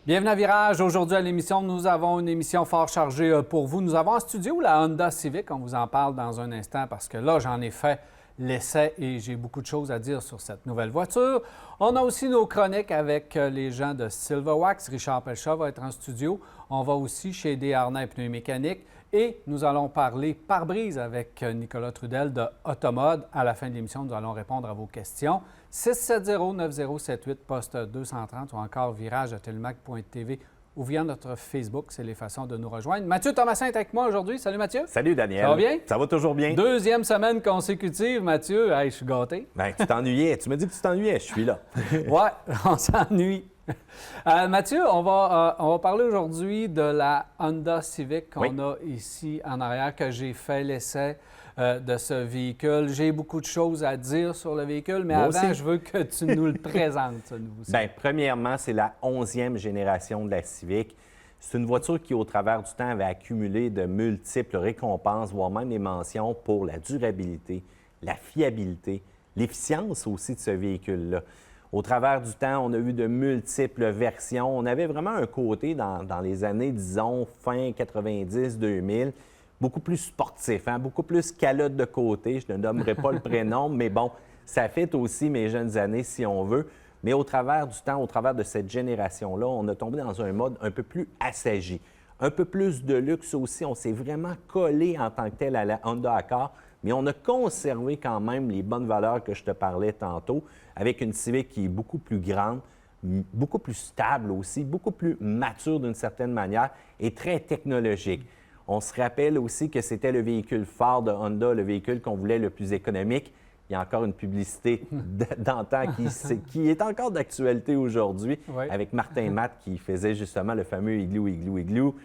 Bienvenue à Virage. Aujourd'hui à l'émission, nous avons une émission fort chargée pour vous. Nous avons en studio la Honda Civic. On vous en parle dans un instant parce que là, j'en ai fait l'essai et j'ai beaucoup de choses à dire sur cette nouvelle voiture. On a aussi nos chroniques avec les gens de Silverwax. Richard Pelchat va être en studio. On va aussi chez Desharnais Pneus Mécaniques. Et nous allons parler pare-brise avec Nicolas Trudel de Automode. À la fin de l'émission, nous allons répondre à vos questions. 670-9078, poste 230 ou encore virage@telemac.tv ou via notre Facebook. C'est les façons de nous rejoindre. Mathieu Thomasin est avec moi aujourd'hui. Salut Mathieu. Salut Daniel. Ça va bien? Ça va toujours bien. Deuxième semaine consécutive, Mathieu. Hey, je suis gâté. Bien, tu t'ennuyais. Tu me dis que tu t'ennuyais. Je suis là. Ouais, on s'ennuie. Mathieu, on va parler aujourd'hui de la Honda Civic qu'on a ici en arrière, que j'ai fait l'essai de ce véhicule. J'ai beaucoup de choses à dire sur le véhicule, mais avant, je veux que tu nous le présentes, ce nouveau Civic. Bien, premièrement, c'est la 11e génération de la Civic. C'est une voiture qui, au travers du temps, avait accumulé de multiples récompenses, voire même des mentions pour la durabilité, la fiabilité, l'efficience aussi de ce véhicule-là. Au travers du temps, on a vu de multiples versions. On avait vraiment un côté dans les années, disons, fin 90-2000, beaucoup plus sportif, beaucoup plus calotte de côté. Je ne nommerai pas le prénom, mais bon, ça fait aussi mes jeunes années, si on veut. Mais au travers du temps, au travers de cette génération-là, on a tombé dans un mode un peu plus assagi, un peu plus de luxe aussi. On s'est vraiment collé en tant que tel à la Honda Accord, mais on a conservé quand même les bonnes valeurs que je te parlais tantôt, avec une Civic qui est beaucoup plus grande, beaucoup plus stable aussi, beaucoup plus mature d'une certaine manière et très technologique. On se rappelle aussi que c'était le véhicule phare de Honda, le véhicule qu'on voulait le plus économique. Il y a encore une publicité d'antan qui est encore d'actualité aujourd'hui, avec Martin Matt qui faisait justement le fameux Igloo, Igloo, Igloo.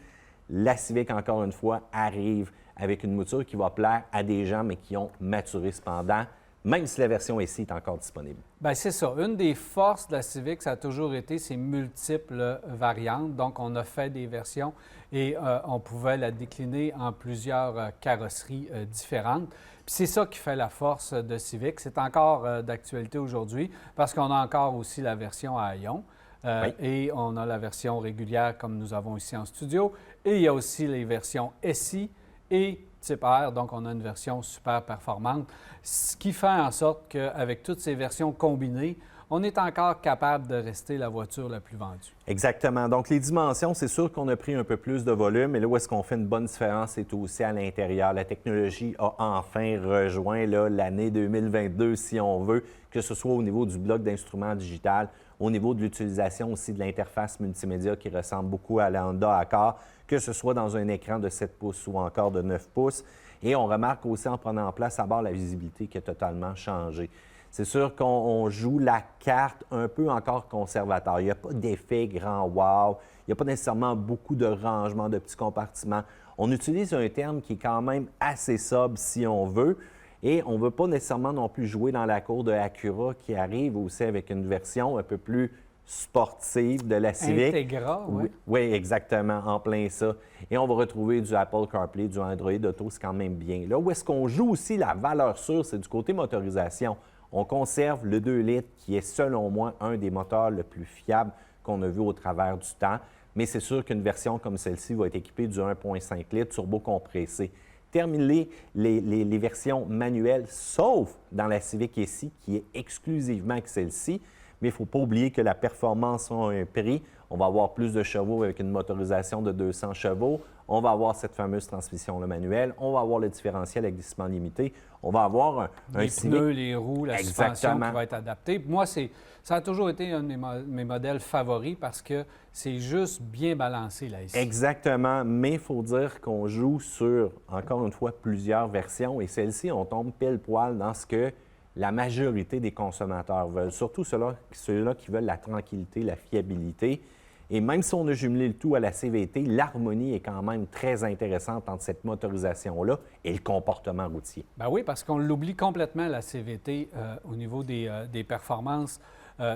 La Civic, encore une fois, arrive avec une mouture qui va plaire à des gens, mais qui ont maturé cependant, même si la version SI est encore disponible. Bien, c'est ça. Une des forces de la Civic, ça a toujours été ses multiples variantes. Donc, on a fait des versions et on pouvait la décliner en plusieurs carrosseries différentes. Puis c'est ça qui fait la force de Civic. C'est encore d'actualité aujourd'hui parce qu'on a encore aussi la version à ion. Et on a la version régulière comme nous avons ici en studio. Et il y a aussi les versions SI et type R, donc on a une version super performante, ce qui fait en sorte qu'avec toutes ces versions combinées, on est encore capable de rester la voiture la plus vendue. Exactement. Donc, les dimensions, c'est sûr qu'on a pris un peu plus de volume, mais là où est-ce qu'on fait une bonne différence, c'est aussi à l'intérieur. La technologie a enfin rejoint l'année 2022, si on veut, que ce soit au niveau du bloc d'instruments digital, au niveau de l'utilisation aussi de l'interface multimédia qui ressemble beaucoup à la Honda Accord, que ce soit dans un écran de 7 pouces ou encore de 9 pouces. Et on remarque aussi en prenant en place à bord la visibilité qui a totalement changé. C'est sûr qu'on joue la carte un peu encore conservateur. Il n'y a pas d'effet grand wow. Il n'y a pas nécessairement beaucoup de rangements de petits compartiments. On utilise un terme qui est quand même assez sobre si on veut. Et on ne veut pas nécessairement non plus jouer dans la cour de Acura qui arrive aussi avec une version un peu plus sportive de la Civic. Integra, oui. Oui, exactement, en plein ça. Et on va retrouver du Apple CarPlay, du Android Auto, c'est quand même bien. Là où est-ce qu'on joue aussi la valeur sûre, c'est du côté motorisation. On conserve le 2 litres qui est, selon moi, un des moteurs le plus fiables qu'on a vu au travers du temps. Mais c'est sûr qu'une version comme celle-ci va être équipée du 1,5 litres turbo-compressé. Terminer les versions manuelles, sauf dans la Civic SI, qui est exclusivement que celle-ci. Mais il ne faut pas oublier que la performance a un prix. On va avoir plus de chevaux avec une motorisation de 200 chevaux. On va avoir cette fameuse transmission manuelle. On va avoir le différentiel à glissement limité. On va avoir les pneus, les roues, la suspension qui va être adaptée. Moi, ça a toujours été un de mes modèles favoris parce que c'est juste bien balancé là ici. Exactement, mais il faut dire qu'on joue sur, encore une fois, plusieurs versions. Et celle-ci, on tombe pile poil dans ce que la majorité des consommateurs veulent, surtout ceux-là qui veulent la tranquillité, la fiabilité. Et même si on a jumelé le tout à la CVT, l'harmonie est quand même très intéressante entre cette motorisation-là et le comportement routier. Bien oui, parce qu'on l'oublie complètement, la CVT, au niveau des performances.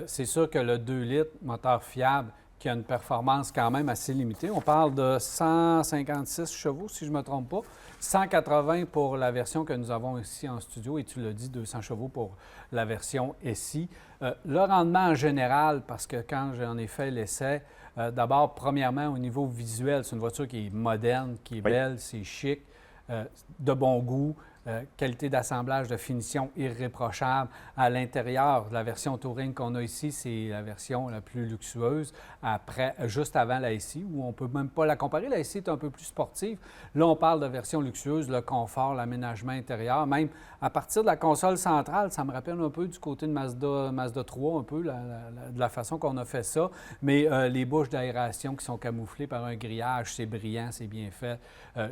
C'est sûr que le 2 litres, moteur fiable, qui a une performance quand même assez limitée. On parle de 156 chevaux, si je ne me trompe pas. 180 pour la version que nous avons ici en studio, et tu l'as dit, 200 chevaux pour la version SI. Le rendement en général, parce que quand j'en ai fait l'essai, D'abord, premièrement, au niveau visuel, c'est une voiture qui est moderne, qui est belle, c'est chic, de bon goût. Qualité d'assemblage, de finition irréprochable. À l'intérieur, la version Touring qu'on a ici, c'est la version la plus luxueuse. Après, juste avant la SI, où on ne peut même pas la comparer. La SI est un peu plus sportive. Là, on parle de version luxueuse, le confort, l'aménagement intérieur. Même à partir de la console centrale, ça me rappelle un peu du côté de Mazda 3, un peu, de la façon qu'on a fait ça. Mais les bouches d'aération qui sont camouflées par un grillage, c'est brillant, c'est bien fait.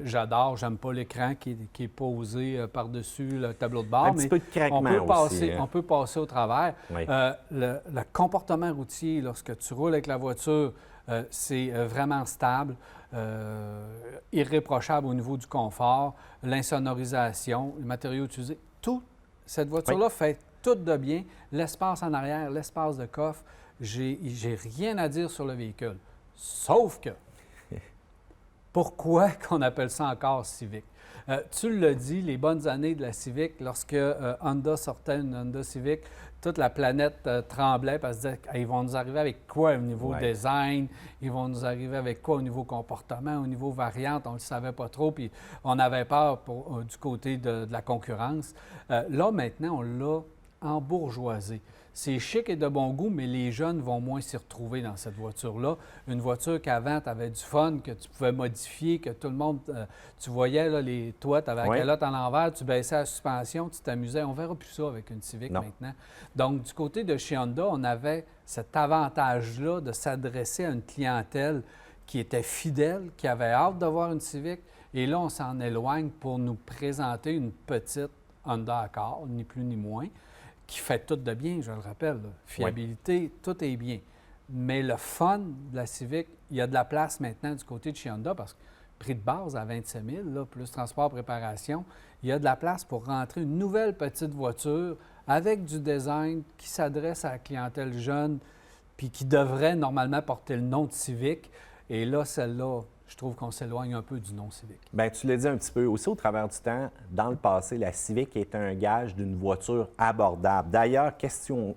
J'adore. J'aime pas l'écran qui est posé par-dessus le tableau de bord. Un petit peu de craquement on peut passer au travers. Oui. Le comportement routier, lorsque tu roules avec la voiture, c'est vraiment stable, irréprochable au niveau du confort, l'insonorisation, les matériaux utilisés. Tout, cette voiture-là fait tout de bien. L'espace en arrière, l'espace de coffre, j'ai rien à dire sur le véhicule. Sauf que, pourquoi qu'on appelle ça encore Civic? Tu l'as dit, les bonnes années de la Civic, lorsque Honda sortait une Honda Civic, toute la planète tremblait parce qu'ils disaient ils vont nous arriver avec quoi au niveau design, ils vont nous arriver avec quoi au niveau comportement, au niveau variante, on ne le savait pas trop, puis on avait peur du côté de la concurrence. Là, maintenant, on l'a embourgeoisé. C'est chic et de bon goût, mais les jeunes vont moins s'y retrouver dans cette voiture-là. Une voiture qu'avant, tu avais du fun, que tu pouvais modifier, que tout le monde... tu voyais, là, toi, tu avais la calotte à l'envers, tu baissais la suspension, tu t'amusais. On ne verra plus ça avec une Civic maintenant. Donc, du côté de chez Honda, on avait cet avantage-là de s'adresser à une clientèle qui était fidèle, qui avait hâte d'avoir une Civic. Et là, on s'en éloigne pour nous présenter une petite Honda Accord, ni plus ni moins, qui fait tout de bien, je le rappelle. Là. Fiabilité, tout est bien. Mais le fun de la Civic, il y a de la place maintenant du côté de chez Honda parce que prix de base à 27 000, là, plus transport, préparation, il y a de la place pour rentrer une nouvelle petite voiture avec du design qui s'adresse à la clientèle jeune puis qui devrait normalement porter le nom de Civic. Et là, celle-là, je trouve qu'on s'éloigne un peu du nom Civic. Bien, tu l'as dit un petit peu. Aussi, au travers du temps, dans le passé, la Civic est un gage d'une voiture abordable. D'ailleurs, question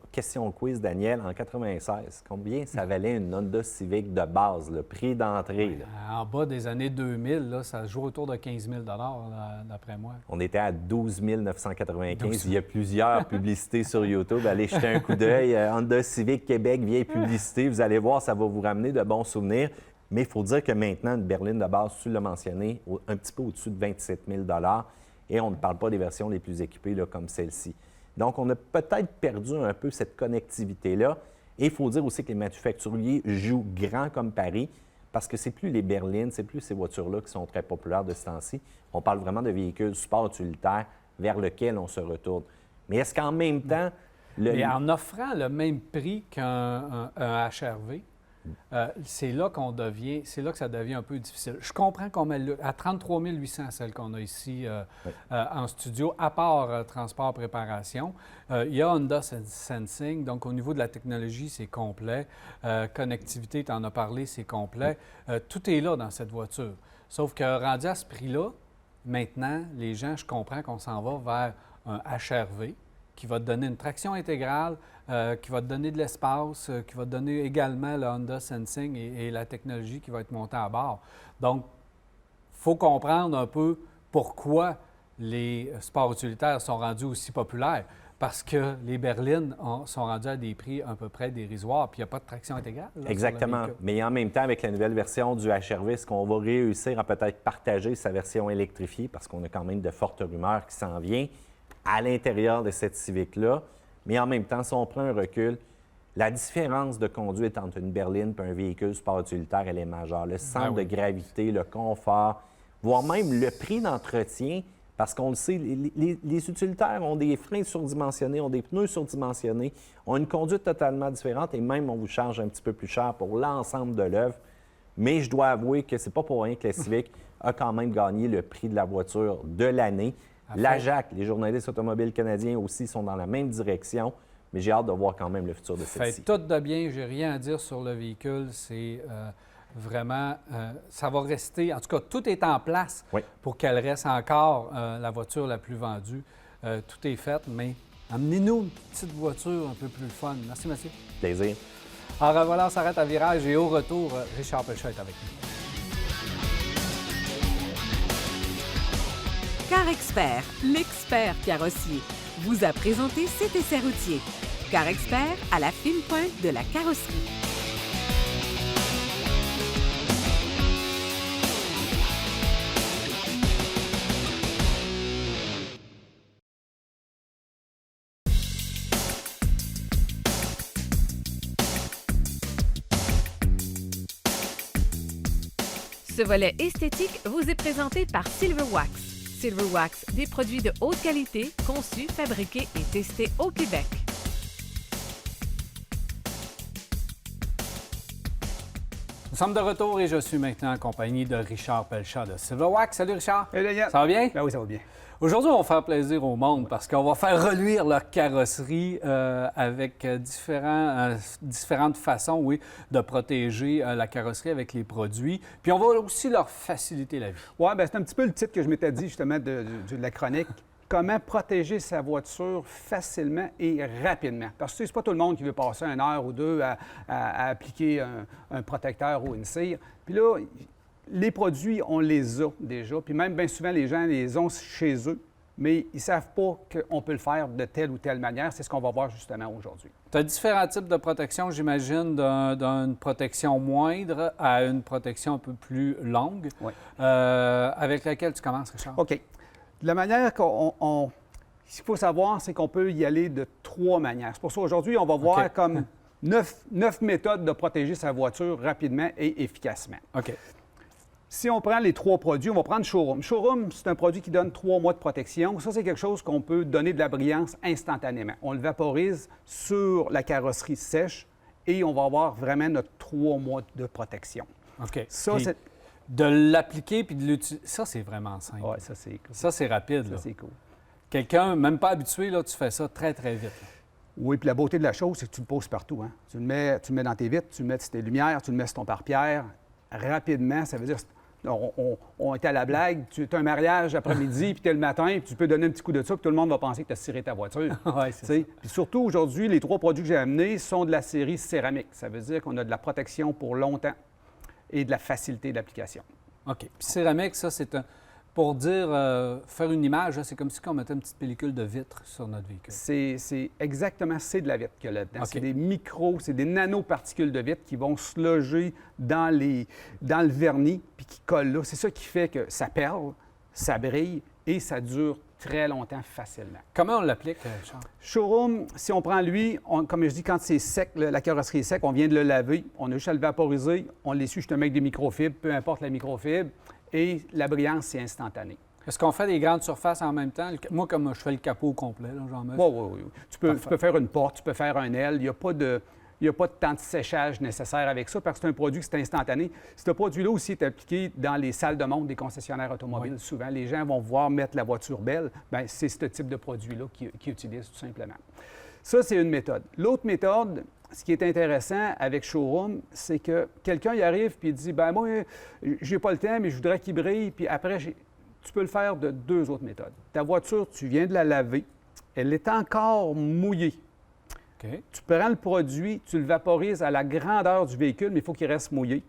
quiz, Daniel, en 96, combien ça valait une Honda Civic de base, le prix d'entrée? En bas des années 2000, là, ça se joue autour de 15 000 d'après moi. On était à 12 995. Il y a plusieurs publicités sur YouTube. Allez jeter un coup d'œil. Honda Civic Québec, vieille publicité. Vous allez voir, ça va vous ramener de bons souvenirs. Mais il faut dire que maintenant, une berline de base, tu l'as mentionné, un petit peu au-dessus de 27 000 et on ne parle pas des versions les plus équipées là, comme celle-ci. Donc, on a peut-être perdu un peu cette connectivité-là. Et il faut dire aussi que les manufacturiers jouent grand comme Paris parce que c'est plus les berlines, c'est plus ces voitures-là qui sont très populaires de ce temps-ci. On parle vraiment de véhicules sport utilitaires vers lesquels on se retourne. Mais est-ce qu'en même temps... Mais en offrant le même prix qu'un HRV, c'est là que ça devient un peu difficile. Je comprends qu'on met à 33 800, celle qu'on a ici en studio, à part transport, préparation. Il y a Honda Sensing, donc au niveau de la technologie, c'est complet. Connectivité, tu en as parlé, c'est complet. Tout est là dans cette voiture. Sauf que rendu à ce prix-là, maintenant, les gens, je comprends qu'on s'en va vers un HRV qui va te donner une traction intégrale, qui va te donner de l'espace, qui va te donner également le Honda Sensing et la technologie qui va être montée à bord. Donc, il faut comprendre un peu pourquoi les sports utilitaires sont rendus aussi populaires. Parce que les berlines sont rendues à des prix à peu près dérisoires, puis il n'y a pas de traction intégrale. Là, exactement. Mais en même temps, avec la nouvelle version du HRV, est-ce qu'on va réussir à peut-être partager sa version électrifiée, parce qu'on a quand même de fortes rumeurs qui s'en viennent à l'intérieur de cette Civic-là. Mais en même temps, si on prend un recul, la différence de conduite entre une berline et un véhicule sport utilitaire, elle est majeure. Le centre de gravité, le confort, voire même le prix d'entretien, parce qu'on le sait, les utilitaires ont des freins surdimensionnés, ont des pneus surdimensionnés, ont une conduite totalement différente et même on vous charge un petit peu plus cher pour l'ensemble de l'œuvre. Mais je dois avouer que c'est pas pour rien que la Civic a quand même gagné le prix de la voiture de l'année. L'AJAC, les journalistes automobiles canadiens aussi sont dans la même direction, mais j'ai hâte de voir quand même le futur de celle-ci. Fait tout de bien, j'ai rien à dire sur le véhicule, c'est vraiment, ça va rester, en tout cas, tout est en place pour qu'elle reste encore la voiture la plus vendue. Tout est fait, mais amenez-nous une petite voiture un peu plus fun. Merci, monsieur. Plaisir. Alors voilà, on s'arrête à virage et au retour, Richard Pelchat est avec nous. Car Expert, l'expert carrossier, vous a présenté cet essai routier. Car Expert à la fine pointe de la carrosserie. Ce volet esthétique vous est présenté par Silverwax. Silverwax, des produits de haute qualité, conçus, fabriqués et testés au Québec. Nous sommes de retour et je suis maintenant en compagnie de Richard Pelchat de Silverwax. Salut Richard! Hey, Daniel. Ça va bien? Ben oui, ça va bien. Aujourd'hui, on va faire plaisir au monde parce qu'on va faire reluire leur carrosserie avec différentes façons, oui, de protéger la carrosserie avec les produits. Puis on va aussi leur faciliter la vie. Oui, bien, c'est un petit peu le titre que je m'étais dit justement de la chronique. Comment protéger sa voiture facilement et rapidement. Parce que c'est pas tout le monde qui veut passer 1 heure ou 2 à appliquer un protecteur ou une cire. Puis là, les produits, on les a déjà. Puis même bien souvent, les gens les ont chez eux, mais ils ne savent pas qu'on peut le faire de telle ou telle manière. C'est ce qu'on va voir justement aujourd'hui. Tu as différents types de protection, j'imagine, d'une protection moindre à une protection un peu plus longue. Oui. Avec laquelle tu commences, Richard? OK. De la manière ce qu'il faut savoir, c'est qu'on peut y aller de 3 manières. C'est pour ça aujourd'hui, on va voir OK. comme 9 méthodes de protéger sa voiture rapidement et efficacement. OK. Si on prend les 3 produits, on va prendre Showroom. Showroom, c'est un produit qui donne 3 mois de protection. Ça, c'est quelque chose qu'on peut donner de la brillance instantanément. On le vaporise sur la carrosserie sèche et on va avoir vraiment notre 3 mois de protection. OK. Ça, Puis c'est... de l'appliquer puis de l'utiliser, ça, c'est vraiment simple. Oui, ça, c'est cool. Ça, c'est rapide. Ça, Là. c'est cool. Quelqu'un, même pas habitué, là, tu fais ça très, très vite. Là. Oui, puis la beauté de la chose, c'est que tu le poses partout. Hein? Tu le mets dans tes vitres, tu le mets sur tes lumières, tu le mets sur ton pare-pierre. Rapidement, ça veut dire... On était à la blague, tu as un mariage après-midi, puis tu es le matin, puis tu peux donner un petit coup de ça, puis tout le monde va penser que tu as ciré ta voiture. Oui, c'est ça. Puis surtout, aujourd'hui, les 3 produits que j'ai amenés sont de la série céramique. Ça veut dire qu'on a de la protection pour longtemps et de la facilité d'application. OK. Puis céramique, ça, c'est un... Pour dire, faire une image, là, c'est comme si on mettait une petite pellicule de vitre sur notre véhicule. C'est exactement, c'est de la vitre qu'il y a là-dedans. OK. C'est des c'est des nanoparticules de vitre qui vont se loger dans le vernis puis qui collent là. C'est ça qui fait que ça perle, ça brille et ça dure très longtemps facilement. Comment on l'applique, Charles? Showroom, si on prend lui, comme je dis, quand c'est sec, la carrosserie est sec, on vient de le laver, on a juste à le vaporiser, on l'essuie justement avec des microfibres, peu importe la microfibre, et la brillance, c'est instantané. Est-ce qu'on fait des grandes surfaces en même temps? Moi, comme je fais le capot au complet, là, j'en mets. Oui. Tu peux faire une porte, tu peux faire un aile. Il n'y a pas de temps de séchage nécessaire avec ça parce que c'est un produit qui est instantané. Ce produit-là aussi est appliqué dans les salles de montre des concessionnaires automobiles. Oui. Souvent, les gens vont vouloir mettre la voiture belle. Bien, c'est ce type de produit-là qu'ils utilisent tout simplement. Ça, c'est une méthode. L'autre méthode, ce qui est intéressant avec Showroom, c'est que quelqu'un y arrive et il dit « Bien, moi, j'ai pas le temps, mais je voudrais qu'il brille. » Puis après, tu peux le faire de 2 autres méthodes. Ta voiture, tu viens de la laver. Elle est encore mouillée. OK. Tu prends le produit, tu le vaporises à la grandeur du véhicule, mais il faut qu'il reste mouillé.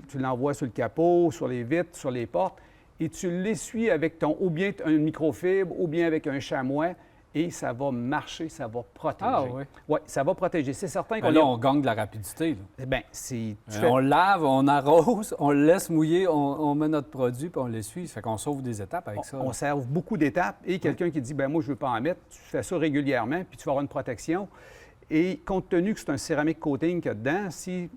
Tu l'envoies sur le capot, sur les vitres, sur les portes, et tu l'essuies avec ou bien un microfibre ou bien avec un chamois, et ça va marcher, ça va protéger. Ah oui? Oui, ça va protéger. C'est certain qu'on Là, on gagne de la rapidité. Là. Bien, c'est... On lave, on arrose, on le laisse mouiller, on met notre produit puis on l'essuie. Ça fait qu'on sauve des étapes avec ça. On serve beaucoup d'étapes. Et quelqu'un qui dit, « Bien, moi, je ne veux pas en mettre », tu fais ça régulièrement, puis tu vas avoir une protection. Et compte tenu que c'est un céramique coating qu'il y a dedans, s'il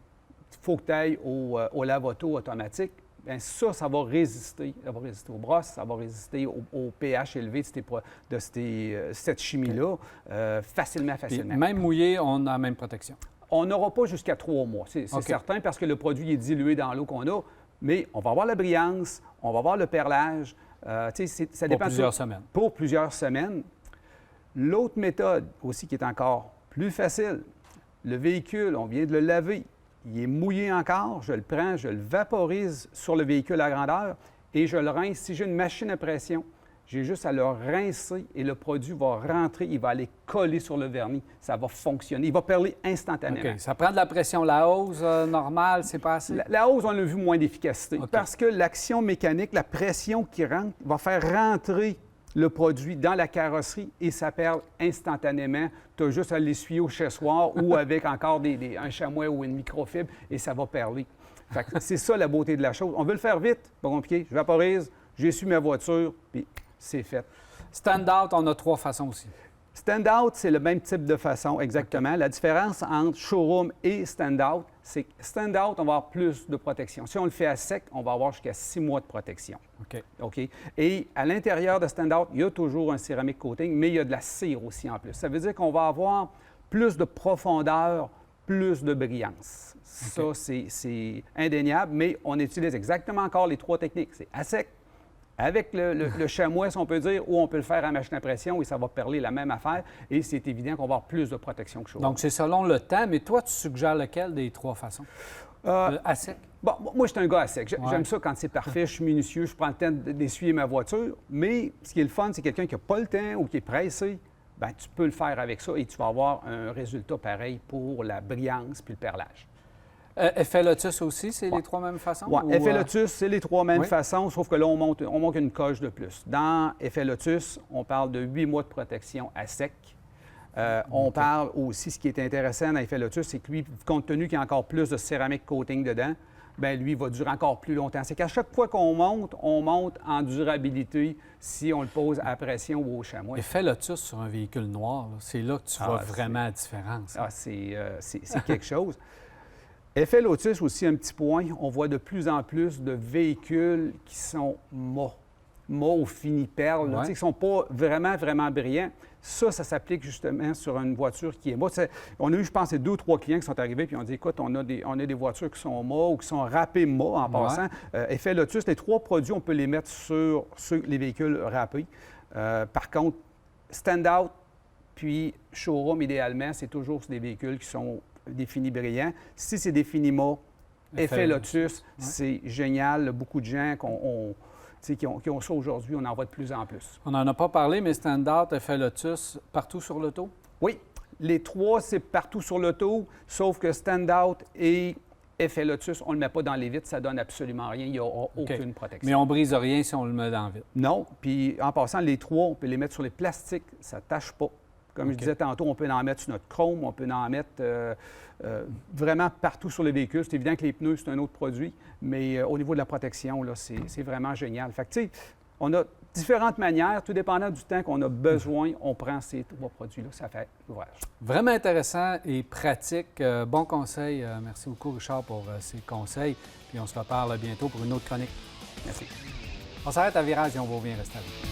faut que tu ailles au lave-auto automatique, bien ça va résister. Ça va résister aux brosses, ça va résister au pH élevé de cette chimie-là facilement. Puis, même mouillé, on a la même protection. On n'aura pas jusqu'à 3 mois, c'est certain, parce que le produit est dilué dans l'eau qu'on a, mais on va avoir la brillance, on va avoir le perlage. Ça dépend Pour plusieurs semaines. Pour plusieurs semaines. L'autre méthode aussi qui est encore plus facile, le véhicule, on vient de le laver, il est mouillé encore, je le prends, je le vaporise sur le véhicule à grandeur et je le rince. Si j'ai une machine à pression, J'ai juste à le rincer et le produit va rentrer, il va aller coller sur le vernis. Ça va fonctionner. Il va perler instantanément. OK. Ça prend de la pression. La hausse normale, c'est pas assez? La hausse, on a vu moins d'efficacité OK. parce que l'action mécanique, la pression qui rentre, va faire rentrer le produit dans la carrosserie et ça perle instantanément. Tu as juste à l'essuyer au chessoir ou avec encore un chamois ou une microfibre et ça va perler. Fait que c'est ça la beauté de la chose. On veut le faire vite, pas compliqué. Je vaporise, j'essuie ma voiture, puis c'est fait. Stand-out, on a 3 façons aussi. Stand-out, c'est le même type de façon, exactement. Okay. La différence entre showroom et stand-out, c'est que stand-out, on va avoir plus de protection. Si on le fait à sec, on va avoir jusqu'à 6 mois de protection. OK. Et à l'intérieur de stand-out, il y a toujours un céramique coating, mais il y a de la cire aussi en plus. Ça veut dire qu'on va avoir plus de profondeur, plus de brillance. Okay. Ça, c'est indéniable, mais on utilise exactement encore les 3 techniques. C'est à sec, avec le chamois, si on peut dire, ou on peut le faire à machine à pression et ça va perler la même affaire. Et c'est évident qu'on va avoir plus de protection que chose. Donc, c'est selon le temps. Mais toi, tu suggères lequel des 3 façons? À sec? Bon, moi, je suis un gars à sec. J'aime ça quand c'est parfait, je suis minutieux, je prends le temps d'essuyer ma voiture. Mais ce qui est le fun, c'est quelqu'un qui n'a pas le temps ou qui est pressé. Bien, tu peux le faire avec ça et tu vas avoir un résultat pareil pour la brillance puis le perlage. Effet Lotus aussi, c'est les 3 mêmes façons? Oui, Effet Lotus, c'est les 3 mêmes façons, sauf que là, on monte une coche de plus. Dans Effet Lotus, on parle de 8 mois de protection à sec. On parle aussi, ce qui est intéressant dans Effet Lotus, c'est que lui, compte tenu qu'il y a encore plus de céramique coating dedans, bien, lui, il va durer encore plus longtemps. C'est qu'à chaque fois qu'on monte, on monte en durabilité si on le pose à pression ou au chamois. Effet Lotus sur un véhicule noir, c'est là que tu vois vraiment la différence. C'est quelque chose. Effet Lotus aussi, un petit point, on voit de plus en plus de véhicules qui sont mâts ou fini perle, qui ne sont pas vraiment, vraiment brillants. Ça s'applique justement sur une voiture qui est mât. On a eu, je pense, 2 ou 3 clients qui sont arrivés et ont dit, écoute, on a des voitures qui sont mâts ou qui sont râpées mâts en passant. Effet Lotus, les 3 produits, on peut les mettre sur les véhicules râpés. Par contre, stand-out puis showroom, idéalement, c'est toujours sur des véhicules qui sont définis brillants. Si c'est défini mât, Effet Lotus, c'est génial. Beaucoup de gens qui ont ça aujourd'hui, on en voit de plus en plus. On n'en a pas parlé, mais Stand-out, Effet Lotus, partout sur l'auto? Oui. Les 3, c'est partout sur l'auto, sauf que Stand-out et Effet Lotus, on ne le met pas dans les vitres, ça donne absolument rien, il n'y aura aucune protection. Mais on ne brise rien si on le met dans la vitre? Non. Puis en passant, les 3, on peut les mettre sur les plastiques, ça ne tâche pas. Comme je disais tantôt, on peut en mettre sur notre chrome, on peut en mettre vraiment partout sur les véhicules. C'est évident que les pneus, c'est un autre produit, mais au niveau de la protection, là, c'est vraiment génial. Fait que, tu sais, on a différentes manières, tout dépendant du temps qu'on a besoin, on prend ces 3 produits-là, ça fait l'ouvrage. Vraiment intéressant et pratique. Bon conseil. Merci beaucoup, Richard, pour ces conseils. Puis on se reparle bientôt pour une autre chronique. Merci. On s'arrête à Virage et on va bien rester avec vous.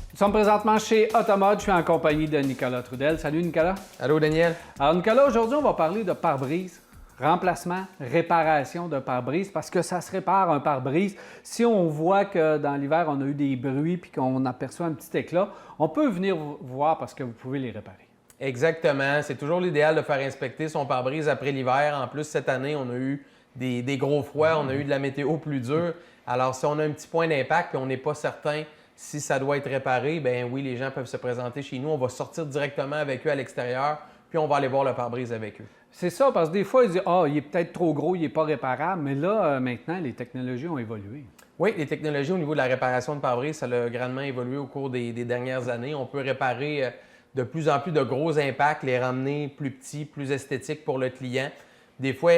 Nous sommes présentement chez Automode. Je suis en compagnie de Nicolas Trudel. Salut, Nicolas. Allô, Daniel. Alors, Nicolas, aujourd'hui, on va parler de pare-brise, remplacement, réparation de pare-brise, parce que ça se répare un pare-brise. Si on voit que dans l'hiver, on a eu des bruits puis qu'on aperçoit un petit éclat, on peut venir vous voir parce que vous pouvez les réparer. Exactement. C'est toujours l'idéal de faire inspecter son pare-brise après l'hiver. En plus, cette année, on a eu des gros froids, on a eu de la météo plus dure. Alors, si on a un petit point d'impact et on n'est pas certain si ça doit être réparé, bien oui, les gens peuvent se présenter chez nous. On va sortir directement avec eux à l'extérieur, puis on va aller voir le pare-brise avec eux. C'est ça, parce que des fois, ils disent « Ah, il est peut-être trop gros, il n'est pas réparable », mais là, maintenant, les technologies ont évolué. Oui, les technologies au niveau de la réparation de pare-brise, ça a grandement évolué au cours des dernières années. On peut réparer de plus en plus de gros impacts, les ramener plus petits, plus esthétiques pour le client. Des fois,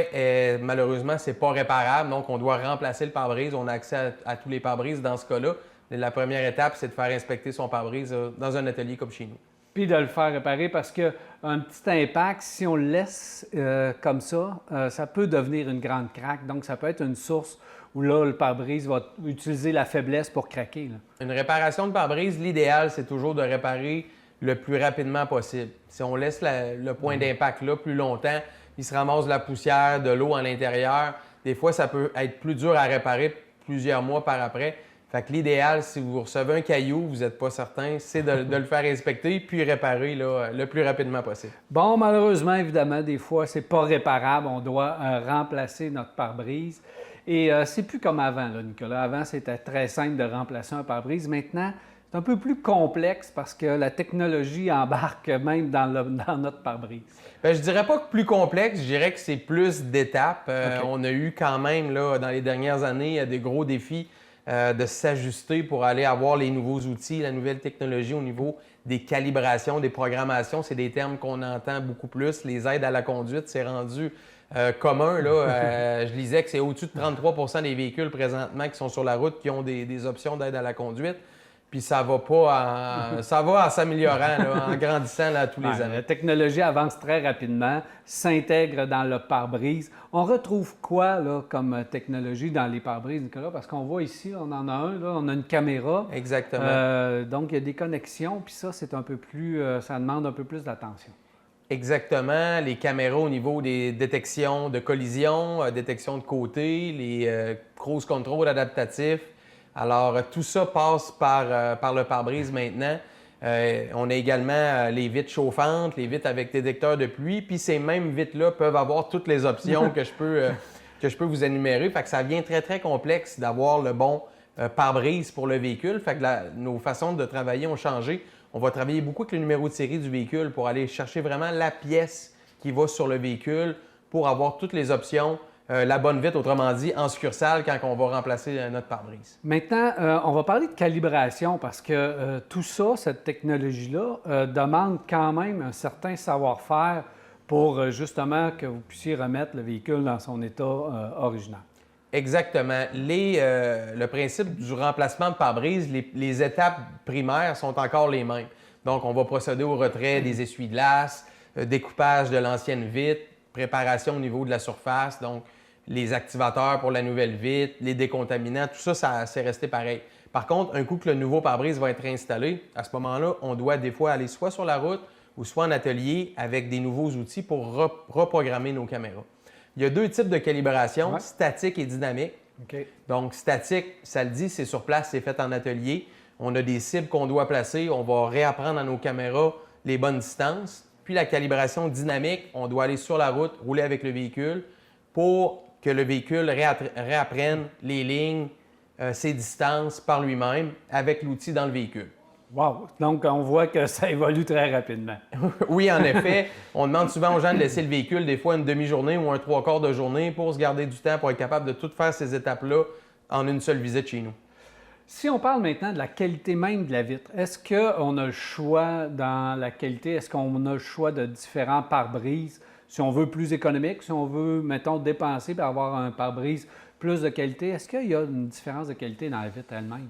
malheureusement, ce n'est pas réparable, donc on doit remplacer le pare-brise. On a accès à tous les pare-brises dans ce cas-là. La première étape, c'est de faire inspecter son pare-brise dans un atelier comme chez nous. Puis de le faire réparer parce qu'un petit impact, si on le laisse comme ça, ça peut devenir une grande craque. Donc, ça peut être une source où là, le pare-brise va utiliser la faiblesse pour craquer. Là. Une réparation de pare-brise, l'idéal, c'est toujours de réparer le plus rapidement possible. Si on laisse le point d'impact là plus longtemps, il se ramasse de la poussière, de l'eau à l'intérieur. Des fois, ça peut être plus dur à réparer plusieurs mois par après. Fait que l'idéal, si vous recevez un caillou, vous n'êtes pas certain, c'est de le faire inspecter puis réparer là, le plus rapidement possible. Bon, malheureusement, évidemment, des fois, c'est pas réparable. On doit remplacer notre pare-brise. Et c'est plus comme avant, là, Nicolas. Avant, c'était très simple de remplacer un pare-brise. Maintenant, c'est un peu plus complexe parce que la technologie embarque même dans notre pare-brise. Bien, je dirais pas que plus complexe, je dirais que c'est plus d'étapes. OK. On a eu quand même, là, dans les dernières années, des gros défis de s'ajuster pour aller avoir les nouveaux outils, la nouvelle technologie au niveau des calibrations, des programmations. C'est des termes qu'on entend beaucoup plus. Les aides à la conduite, c'est rendu commun. Là. Je lisais que c'est au-dessus de 33 des véhicules présentement qui sont sur la route qui ont des options d'aide à la conduite. Puis ça va pas ça va en s'améliorant, là, en grandissant là, tous les Ouais, années. la technologie avance très rapidement, s'intègre dans le pare-brise. On retrouve quoi là, comme technologie dans les pare-brises, Nicolas? Parce qu'on voit ici, on en a un, là, on a une caméra. Exactement. Donc, il y a des connexions, puis ça, c'est un peu plus, ça demande un peu plus d'attention. Exactement. Les caméras au niveau des détections de collision, détection de côté, les cruise control adaptatifs. Alors, tout ça passe par le pare-brise maintenant. On a également les vitres chauffantes, les vitres avec détecteur de pluie, puis ces mêmes vitres-là peuvent avoir toutes les options que je peux vous énumérer. Fait que ça devient très, très complexe d'avoir le bon pare-brise pour le véhicule. Fait que nos façons de travailler ont changé. On va travailler beaucoup avec le numéro de série du véhicule pour aller chercher vraiment la pièce qui va sur le véhicule pour avoir toutes les options. La bonne vitre, autrement dit, en succursale quand on va remplacer notre pare-brise. Maintenant, on va parler de calibration parce que tout ça, cette technologie-là, demande quand même un certain savoir-faire pour justement que vous puissiez remettre le véhicule dans son état original. Exactement. Le principe du remplacement de pare-brise, les étapes primaires sont encore les mêmes. Donc, on va procéder au retrait des essuie-glaces, découpage de l'ancienne vitre, préparation au niveau de la surface, donc les activateurs pour la nouvelle vitre, les décontaminants, tout ça, c'est resté pareil. Par contre, un coup que le nouveau pare-brise va être installé, à ce moment-là, on doit des fois aller soit sur la route ou soit en atelier avec des nouveaux outils pour reprogrammer nos caméras. Il y a deux types de calibration, statique et dynamique. OK. Donc, statique, ça le dit, c'est sur place, c'est fait en atelier. On a des cibles qu'on doit placer, on va réapprendre à nos caméras les bonnes distances. Puis la calibration dynamique, on doit aller sur la route, rouler avec le véhicule pour que le véhicule réapprenne les lignes, ses distances par lui-même avec l'outil dans le véhicule. Wow! Donc, on voit que ça évolue très rapidement. Oui, en effet. On demande souvent aux gens de laisser le véhicule des fois une demi-journée ou un 3/4 de journée pour se garder du temps pour être capable de tout faire ces étapes-là en une seule visite chez nous. Si on parle maintenant de la qualité même de la vitre, est-ce qu'on a le choix dans la qualité? Est-ce qu'on a le choix de différents pare-brises? Si on veut plus économique, si on veut, mettons, dépenser pour avoir un pare-brise plus de qualité, est-ce qu'il y a une différence de qualité dans la vitre elle-même?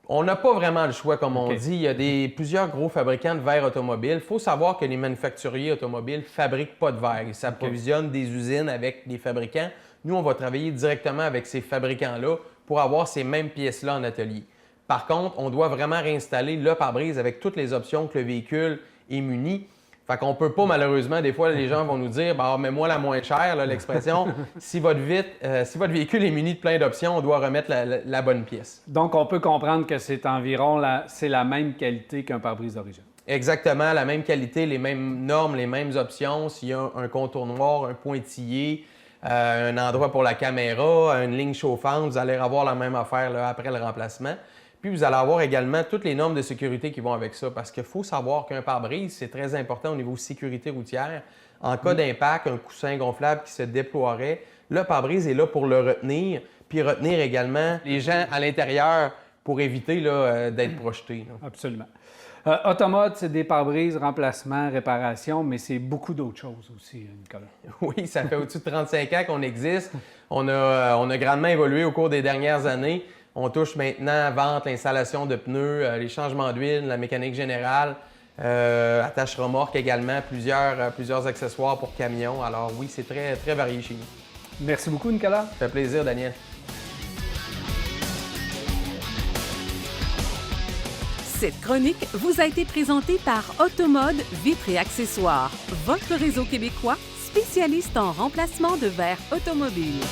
On n'a pas vraiment le choix, comme on dit. Il y a plusieurs gros fabricants de verre automobiles. Il faut savoir que les manufacturiers automobiles ne fabriquent pas de verre. Ils s'approvisionnent des usines avec des fabricants. Nous, on va travailler directement avec ces fabricants-là pour avoir ces mêmes pièces-là en atelier. Par contre, on doit vraiment réinstaller le pare-brise avec toutes les options que le véhicule est muni. Fait qu'on peut pas, malheureusement, des fois, les gens vont nous dire « mets-moi la moins chère », l'expression. Si votre véhicule est muni de plein d'options, on doit remettre la bonne pièce. Donc, on peut comprendre que c'est environ c'est la même qualité qu'un pare-brise d'origine. Exactement, la même qualité, les mêmes normes, les mêmes options. S'il y a un contour noir, un pointillé, un endroit pour la caméra, une ligne chauffante, vous allez avoir la même affaire là, après le remplacement. Puis vous allez avoir également toutes les normes de sécurité qui vont avec ça parce qu'il faut savoir qu'un pare-brise, c'est très important au niveau sécurité routière. En cas d'impact, un coussin gonflable qui se déploierait, le pare-brise est là pour le retenir, puis retenir également les gens à l'intérieur pour éviter d'être projetés. Là. Absolument. Automode, c'est des pare-brises, remplacement, réparation, mais c'est beaucoup d'autres choses aussi, Nicolas. Oui, ça fait au-dessus de 35 ans qu'on existe. On a grandement évolué au cours des dernières années. On touche maintenant vente, l'installation de pneus, les changements d'huile, la mécanique générale, attache remorque également, plusieurs accessoires pour camions. Alors oui, c'est très, très varié chez nous. Merci beaucoup, Nicolas. Ça fait plaisir, Daniel. Cette chronique vous a été présentée par Automode Vitres et Accessoires, votre réseau québécois spécialiste en remplacement de verres automobiles.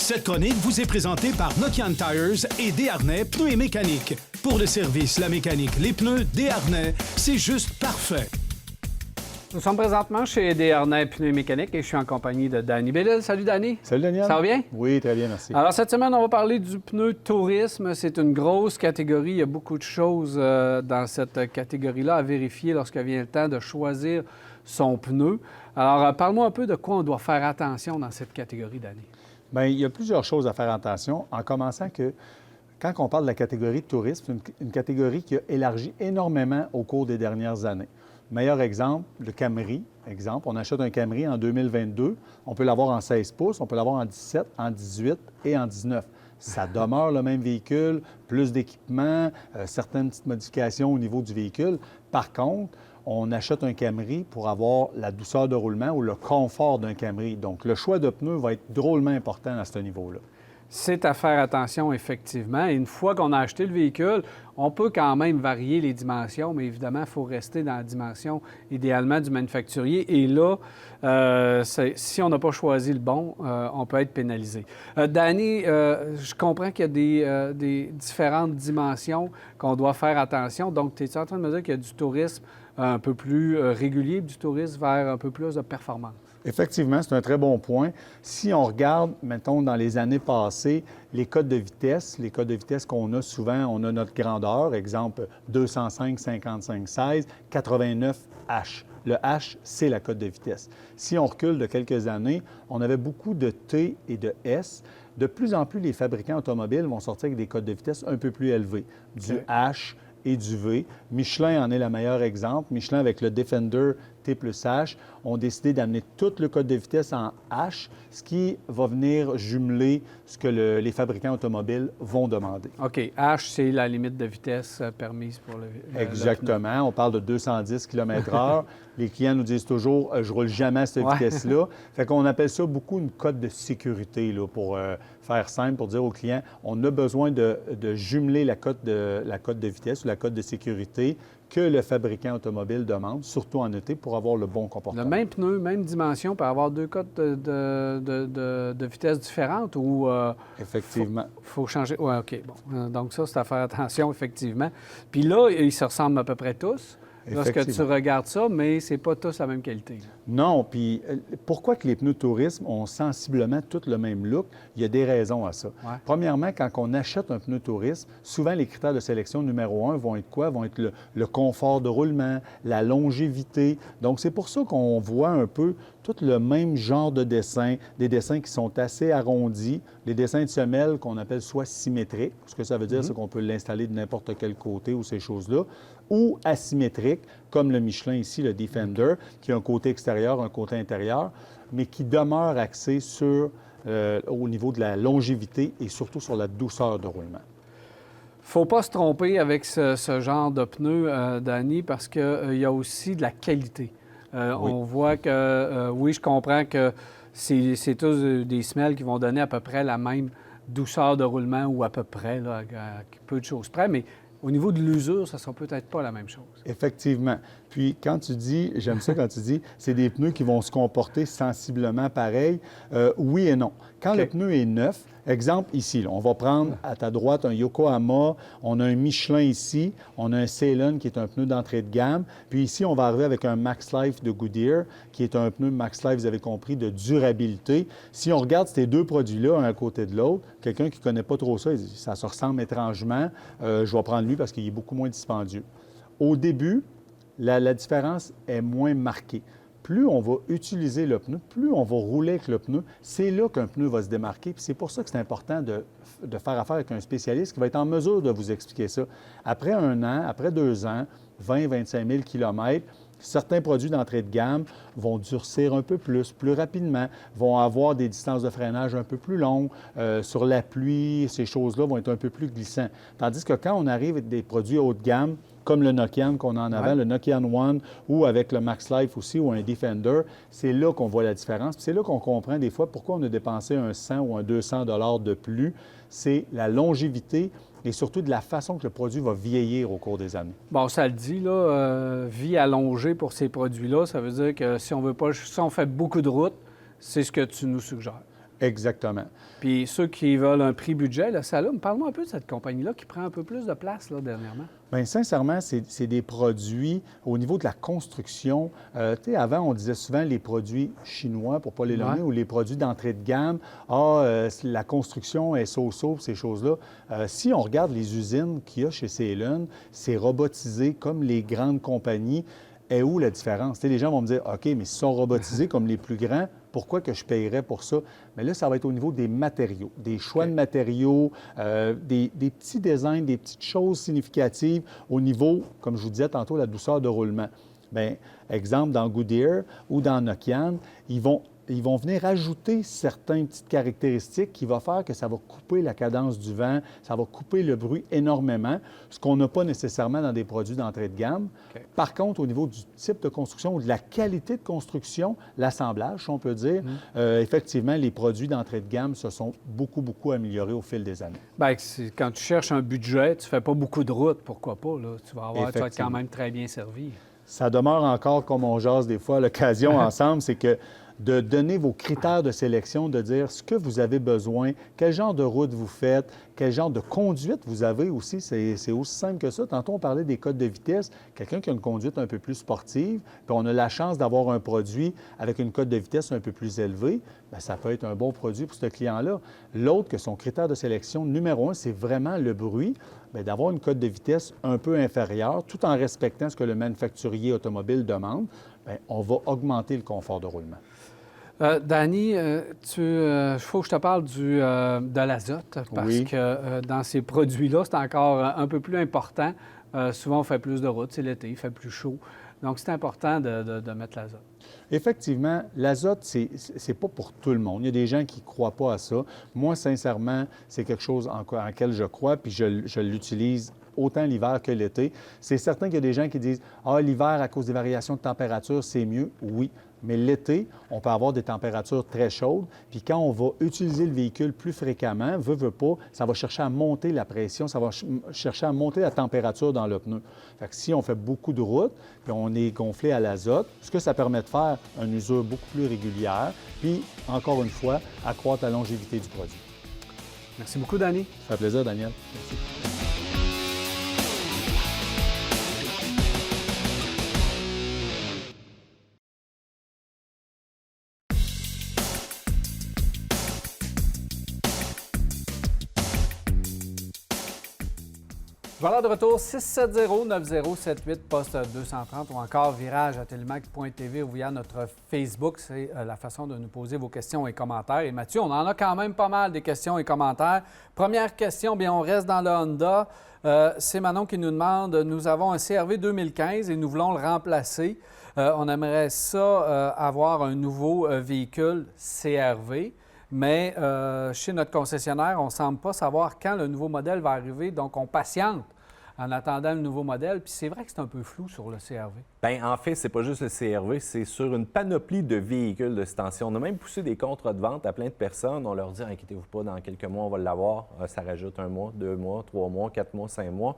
Cette chronique vous est présentée par Nokian Tires et Desharnais Pneus et Mécanique. Pour le service, la mécanique, les pneus, Desharnais, c'est juste parfait. Nous sommes présentement chez Desharnais Pneus et Mécanique et je suis en compagnie de Danny Bellil. Salut Danny. Salut Daniel. Ça va bien? Oui, très bien, merci. Alors cette semaine, on va parler du pneu tourisme. C'est une grosse catégorie. Il y a beaucoup de choses dans cette catégorie-là à vérifier lorsque vient le temps de choisir son pneu. Alors parle-moi un peu de quoi on doit faire attention dans cette catégorie, Danny. Bien, il y a plusieurs choses à faire attention, en commençant que quand on parle de la catégorie de tourisme, c'est une catégorie qui a élargi énormément au cours des dernières années. Meilleur exemple, le Camry. Exemple, on achète un Camry en 2022, on peut l'avoir en 16 pouces, on peut l'avoir en 17, en 18 et en 19. Ça demeure le même véhicule, plus d'équipement, certaines petites modifications au niveau du véhicule. Par contre, on achète un Camry pour avoir la douceur de roulement ou le confort d'un Camry. Donc, le choix de pneus va être drôlement important à ce niveau-là. C'est à faire attention, effectivement. Et une fois qu'on a acheté le véhicule, on peut quand même varier les dimensions, mais évidemment, il faut rester dans la dimension idéalement du manufacturier. Et là, si on n'a pas choisi le bon, on peut être pénalisé. Danny, je comprends qu'il y a des différentes dimensions qu'on doit faire attention. Donc, tu es en train de me dire qu'il y a du tourisme un peu plus régulier, du tourisme vers un peu plus de performance? Effectivement, c'est un très bon point. Si on regarde, mettons, dans les années passées, les codes de vitesse qu'on a souvent, on a notre grandeur, exemple 205, 55, 16, 89 H. Le H, c'est la cote de vitesse. Si on recule de quelques années, on avait beaucoup de T et de S. De plus en plus, les fabricants automobiles vont sortir avec des codes de vitesse un peu plus élevés, du H et du V. Michelin en est le meilleur exemple. Michelin, avec le Defender T plus H, ont décidé d'amener tout le code de vitesse en H, ce qui va venir jumeler ce que les fabricants automobiles vont demander. OK. H, c'est la limite de vitesse permise pour le Exactement. On parle de 210 km/h. Les clients nous disent toujours « je roule jamais à cette vitesse-là ». Fait qu'on appelle ça beaucoup une cote de sécurité, là, pour faire simple, pour dire aux clients on a besoin de jumeler la cote de vitesse ou la cote de sécurité que le fabricant automobile demande, surtout en été, pour avoir le bon comportement. Le même pneu, même dimension, peut avoir deux cotes de vitesse différentes ou... Effectivement. Faut changer... Oui, OK. Bon. Donc ça, c'est à faire attention, effectivement. Puis là, ils se ressemblent à peu près tous lorsque tu regardes ça, mais c'est pas tous la même qualité. Là. Non, puis pourquoi que les pneus de tourisme ont sensiblement tous le même look? Il y a des raisons à ça. Ouais. Premièrement, quand on achète un pneu de tourisme, souvent les critères de sélection numéro 1 vont être quoi? Vont être le confort de roulement, la longévité. Donc, c'est pour ça qu'on voit un peu tout le même genre de dessin, des dessins qui sont assez arrondis, les dessins de semelle qu'on appelle soit symétriques, ce que ça veut dire, c'est qu'on peut l'installer de n'importe quel côté ou ces choses-là, ou asymétriques, comme le Michelin ici, le Defender, qui a un côté extérieur, un côté intérieur, mais qui demeure axé sur, au niveau de la longévité et surtout sur la douceur de roulement. Faut pas se tromper avec ce genre de pneus, Danny, parce qu'il y a aussi de la qualité. Oui. On voit que, oui, je comprends que c'est tous des semelles qui vont donner à peu près la même douceur de roulement ou à peu près, là, à peu de choses près, mais au niveau de l'usure, ça ne sera peut-être pas la même chose. Effectivement. Puis quand tu dis, j'aime ça quand tu dis, c'est des pneus qui vont se comporter sensiblement pareil, oui et non. Quand le pneu est neuf, exemple ici, là, on va prendre à ta droite un Yokohama, on a un Michelin ici, on a un Ceylon qui est un pneu d'entrée de gamme, puis ici, on va arriver avec un Max Life de Goodyear, qui est un pneu Max Life, vous avez compris, de durabilité. Si on regarde ces deux produits-là, un à côté de l'autre, quelqu'un qui ne connaît pas trop ça, il dit, ça se ressemble étrangement, je vais prendre lui parce qu'il est beaucoup moins dispendieux. Au début, la différence est moins marquée. Plus on va utiliser le pneu, plus on va rouler avec le pneu, c'est là qu'un pneu va se démarquer. Puis c'est pour ça que c'est important de faire affaire avec un spécialiste qui va être en mesure de vous expliquer ça. Après 1 an, après 2 ans, 20-25 000 km, certains produits d'entrée de gamme vont durcir un peu plus rapidement, vont avoir des distances de freinage un peu plus longues. Sur la pluie, ces choses-là vont être un peu plus glissants. Tandis que quand on arrive avec des produits haut de gamme, comme le Nokian qu'on a en avant, le Nokian One, ou avec le Max Life aussi, ou un Defender, c'est là qu'on voit la différence. Puis c'est là qu'on comprend des fois pourquoi on a dépensé un 100 ou un 200 $ de plus. C'est la longévité et surtout de la façon que le produit va vieillir au cours des années. Bon, ça le dit, là, vie allongée pour ces produits-là, ça veut dire que si on fait beaucoup de route, c'est ce que tu nous suggères. Exactement. Puis ceux qui veulent un prix budget, là, Salum, parle-moi un peu de cette compagnie-là qui prend un peu plus de place là, dernièrement. Bien, sincèrement, c'est des produits au niveau de la construction. Tu sais, avant, on disait souvent les produits chinois, pour ne pas les nommer, ou les produits d'entrée de gamme. La construction est so-so, ces choses-là. Si on regarde les usines qu'il y a chez Ceylon, c'est robotisé comme les grandes compagnies. Et où la différence? Tu sais, les gens vont me dire, OK, mais s'ils sont robotisés comme les plus grands, pourquoi que je payerais pour ça? Mais là, ça va être au niveau des matériaux, des choix de matériaux, des petits designs, des petites choses significatives au niveau, comme je vous disais tantôt, la douceur de roulement. Bien, exemple, dans Goodyear ou dans Nokian, ils vont venir ajouter certaines petites caractéristiques qui vont faire que ça va couper la cadence du vent, ça va couper le bruit énormément, ce qu'on n'a pas nécessairement dans des produits d'entrée de gamme. Okay. Par contre, au niveau du type de construction ou de la qualité de construction, l'assemblage, si on peut dire, effectivement, les produits d'entrée de gamme se sont beaucoup, beaucoup améliorés au fil des années. Bien, quand tu cherches un budget, tu ne fais pas beaucoup de route, pourquoi pas, là? Tu vas être quand même très bien servi. Ça demeure encore, comme on jase des fois à l'occasion ensemble, c'est que de donner vos critères de sélection, de dire ce que vous avez besoin, quel genre de route vous faites, quel genre de conduite vous avez aussi. C'est aussi simple que ça. Tantôt, on parlait des codes de vitesse. Quelqu'un qui a une conduite un peu plus sportive, puis on a la chance d'avoir un produit avec une cote de vitesse un peu plus élevée, bien, ça peut être un bon produit pour ce client-là. L'autre, que son critère de sélection numéro 1, c'est vraiment le bruit, bien, d'avoir une cote de vitesse un peu inférieure, tout en respectant ce que le manufacturier automobile demande, bien, on va augmenter le confort de roulement. Danny, il faut que je te parle de l'azote, parce que dans ces produits-là, c'est encore un peu plus important. Souvent, on fait plus de route, c'est l'été, il fait plus chaud. Donc, c'est important de mettre l'azote. Effectivement, l'azote, c'est pas pour tout le monde. Il y a des gens qui ne croient pas à ça. Moi, sincèrement, c'est quelque chose en lequel je crois, puis je l'utilise autant l'hiver que l'été. C'est certain qu'il y a des gens qui disent « Ah, l'hiver, à cause des variations de température, c'est mieux. » Oui, mais l'été, on peut avoir des températures très chaudes. Puis quand on va utiliser le véhicule plus fréquemment, veut pas, ça va chercher à monter la pression, ça va chercher à monter la température dans le pneu. Fait que si on fait beaucoup de route, puis on est gonflé à l'azote, ce que ça permet de faire, une usure beaucoup plus régulière, puis, encore une fois, accroître la longévité du produit. Merci beaucoup, Danny. Ça fait plaisir, Daniel. Merci. Voilà de retour, 670-9078, poste 230 ou encore virage@telemac.tv ou via notre Facebook. C'est la façon de nous poser vos questions et commentaires. Et Mathieu, on en a quand même pas mal des questions et commentaires. Première question, bien, on reste dans le Honda. C'est Manon qui nous demande, nous avons un CR-V 2015 et nous voulons le remplacer. On aimerait ça avoir un nouveau véhicule CR-V. Mais chez notre concessionnaire, on ne semble pas savoir quand le nouveau modèle va arriver. Donc, on patiente en attendant le nouveau modèle. Puis c'est vrai que c'est un peu flou sur le CR-V. Bien, en fait, c'est pas juste le CR-V, c'est sur une panoplie de véhicules de cette tension. On a même poussé des contrats de vente à plein de personnes. On leur dit, inquiétez-vous pas, dans quelques mois, on va l'avoir. Ça rajoute 1 mois, 2 mois, 3 mois, 4 mois, 5 mois.